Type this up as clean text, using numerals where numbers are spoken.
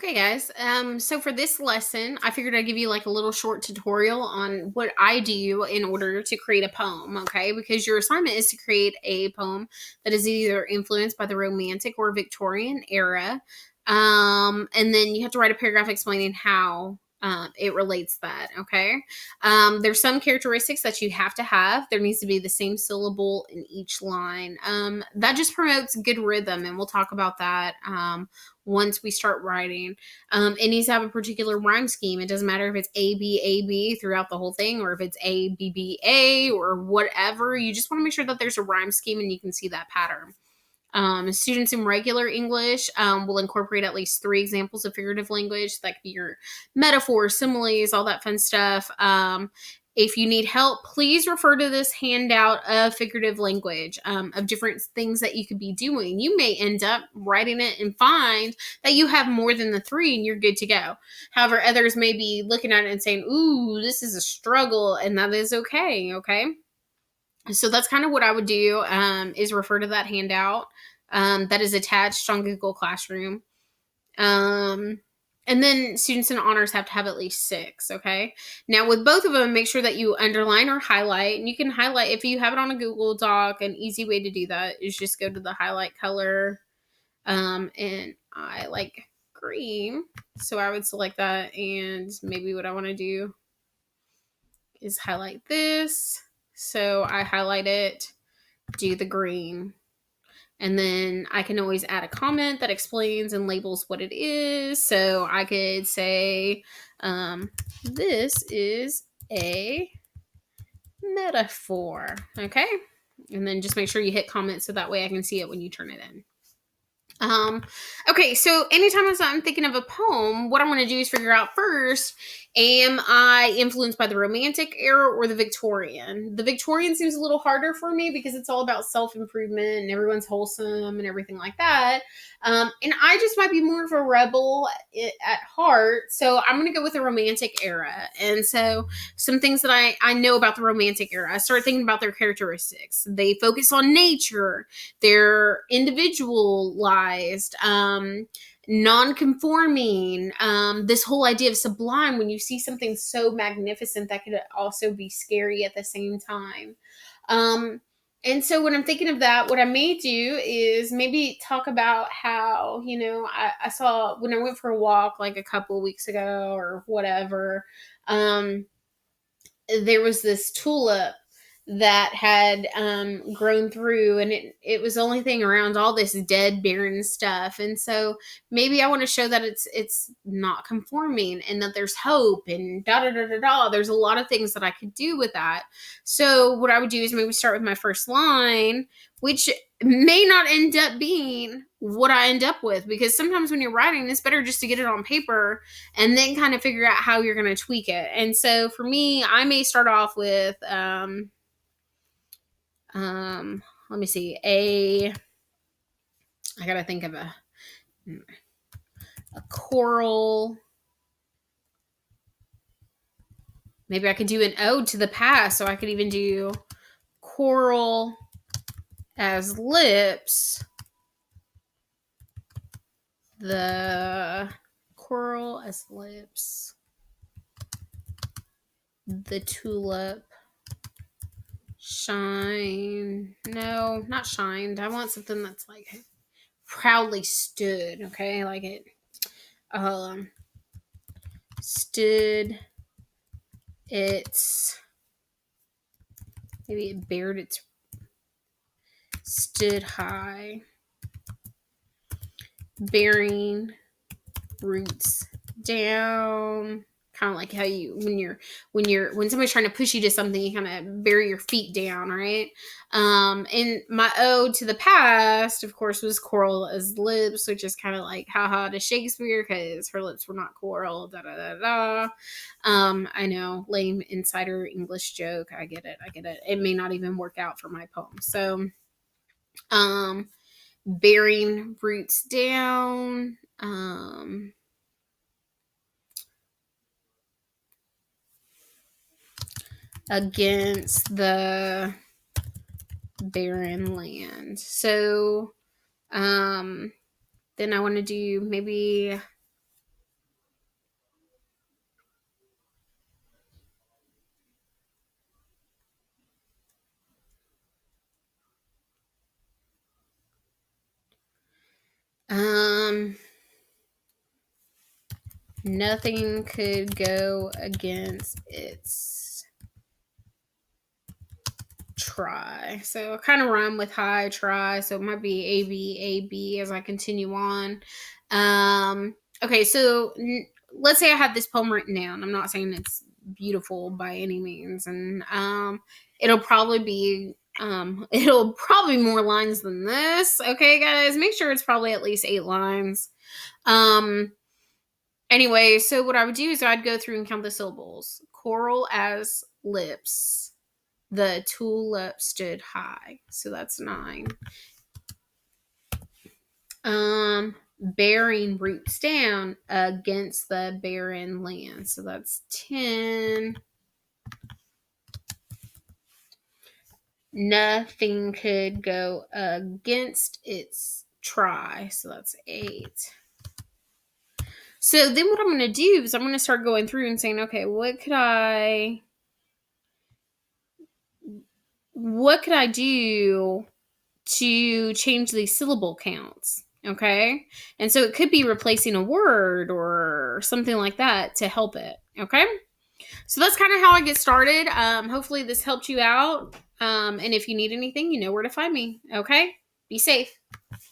Okay, guys. So for this lesson, I figured I'd give you like a little short tutorial on what I do in order to create a poem, okay? Because your assignment is to create a poem that is either influenced by the Romantic or Victorian era. And then you have to write a paragraph explaining how it relates that, okay? There's some characteristics that you have to have. There needs to be the same syllable in each line. That just promotes good rhythm, and we'll talk about that once we start writing. It needs to have a particular rhyme scheme. It doesn't matter if it's A, B, A, B throughout the whole thing, or if it's A, B, B, A, or whatever. You just want to make sure that there's a rhyme scheme and you can see that pattern. Students in regular English will incorporate at least 3 examples of figurative language. That could be your metaphors, similes, all that fun stuff. If you need help, please refer to this handout of figurative language, of different things that you could be doing. You may end up writing it and find that you have more than the 3 and you're good to go. However, others may be looking at it and saying, ooh, this is a struggle, and that is okay, okay? So that's kind of what I would do, is refer to that handout that is attached on Google Classroom. And then students in honors have to have at least 6, okay? Now, with both of them, make sure that you underline or highlight. And you can highlight, if you have it on a Google Doc, an easy way to do that is just go to the highlight color. And I like green, so I would select that. And maybe what I want to do is highlight this. So I highlight it, do the green. And then I can always add a comment that explains and labels what it is. So I could say, this is a metaphor. Okay. And then just make sure you hit comment so that way I can see it when you turn it in. Okay, so anytime I'm thinking of a poem, what I'm going to do is figure out first, am I influenced by the Romantic era or the Victorian? The Victorian seems a little harder for me because it's all about self-improvement and everyone's wholesome and everything like that. And I just might be more of a rebel at heart, so I'm going to go with the Romantic era. And so some things that I know about the Romantic era, I start thinking about their characteristics. They focus on nature, they're individualized, non-conforming, this whole idea of sublime, when you see something so magnificent that could also be scary at the same time. And so when I'm thinking of that, what I may do is maybe talk about how, I saw when I went for a walk like a couple of weeks ago or whatever, there was this tulip that had grown through, and it was the only thing around all this dead barren stuff. And so maybe I want to show that it's not conforming and that there's hope and da da da da da. There's a lot of things that I could do with that. So what I would do is maybe start with my first line, which may not end up being what I end up with, because sometimes when you're writing, it's better just to get it on paper and then kind of figure out how you're going to tweak it. And so for me, I may start off with let me see, I gotta think of a choral. Maybe I could do an ode to the past, so I could even do coral as lips, the coral as lips, the tulip shine. No, not shined. I want something that's like proudly stood, okay? Like it stood its, maybe it bared its, stood high, bearing roots down. Kind of like how you, when somebody's trying to push you to something, you kind of bury your feet down, right? And my ode to the past, of course, was coral as lips, which is kind of like haha to Shakespeare because her lips were not coral. Da da da da. I know, lame insider English joke. I get it. It may not even work out for my poem. So, bearing roots down. Against the barren land. So then I want to do maybe Nothing could go against its try. So I kind of rhyme with high try. So it might be A B as I continue on. Okay, so let's say I have this poem written down. I'm not saying it's beautiful by any means, and it'll probably be more lines than this. Okay, guys, make sure it's probably at least 8 lines. Anyway, so what I would do is I'd go through and count the syllables. Coral as lips. The tulip stood high. So that's 9. Bearing roots down against the barren land. So that's 10. Nothing could go against its try. So that's 8. So then what I'm going to do is I'm going to start going through and saying, okay, what could I do to change these syllable counts? Okay. And so it could be replacing a word or something like that to help it. Okay. So that's kind of how I get started. Hopefully this helped you out. And if you need anything, you know where to find me. Okay. Be safe.